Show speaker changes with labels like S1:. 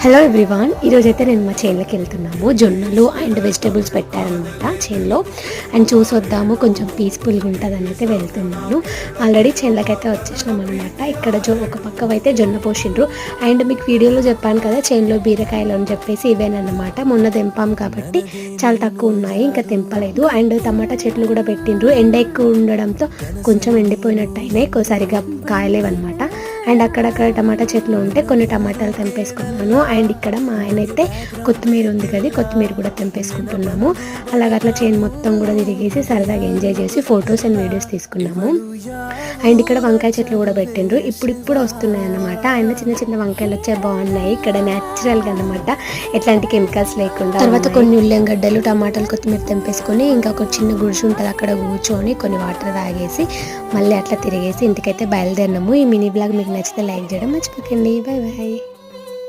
S1: Hello everyone, ఈరోజైతే నేను మా చేన్లోకి వెళ్తున్నాము. జొన్నలు అండ్ వెజిటేబుల్స్ పెట్టారనమాట చేన్లో. అండ్ చూసొద్దాము, కొంచెం పీస్ఫుల్గా ఉంటుందని అయితే వెళ్తున్నాను. ఆల్రెడీ చేన్లోకి అయితే వచ్చేసినాం అనమాట. ఇక్కడ ఒక పక్క అయితే జొన్న పోసిండ్రు. అండ్ మీకు వీడియోలో చెప్పాను కదా చేన్లో బీరకాయలు అని చెప్పేసి, ఇవేనమాట. మొన్న తెంపాం కాబట్టి చాలా తక్కువ ఉన్నాయి, ఇంకా తెంపలేదు. అండ్ టమాటా చెట్లు కూడా పెట్టిండ్రు. ఎండ ఎక్కువ ఉండడంతో కొంచెం ఎండిపోయినట్టు అయినాయి, సరిగా కాయలేవన్నమాట. అండ్ అక్కడక్కడ టమాటా చెట్లు ఉంటే కొన్ని టమాటాలు తెంపేసుకున్నాను. అండ్ ఇక్కడ మా ఆయన అయితే కొత్తిమీర ఉంది కదా, కొత్తిమీర కూడా తెంపేసుకుంటున్నాము. అట్లా చైన్ మొత్తం కూడా తిరిగేసి సరదాగా ఎంజాయ్ చేసి ఫొటోస్ అండ్ వీడియోస్ తీసుకున్నాము. అండ్ ఇక్కడ వంకాయ చెట్లు కూడా పెట్టిండ్రు, ఇప్పుడు వస్తున్నాయి అన్నమాట. అండ్ చిన్న చిన్న వంకాయలు వచ్చే బాగున్నాయి ఇక్కడ న్యాచురల్గా అన్నమాట, ఎట్లాంటి కెమికల్స్ లేకుండా. తర్వాత కొన్ని ఉల్లిగడ్డలు, టమాటాలు, కొత్తిమీర తెంపేసుకొని ఇంకా ఒక చిన్న గుడిసె ఉంటుంది, అక్కడ కూర్చొని కొన్ని వాటర్ తాగేసి మళ్ళీ అట్లా తిరిగేసి ఇంటికైతే బయలుదేరినాము. ఈ మినీ బ్లాగ్ మీకు నచ్చితే లైక్ చేయడం మర్చిపోకండి. Bye bye.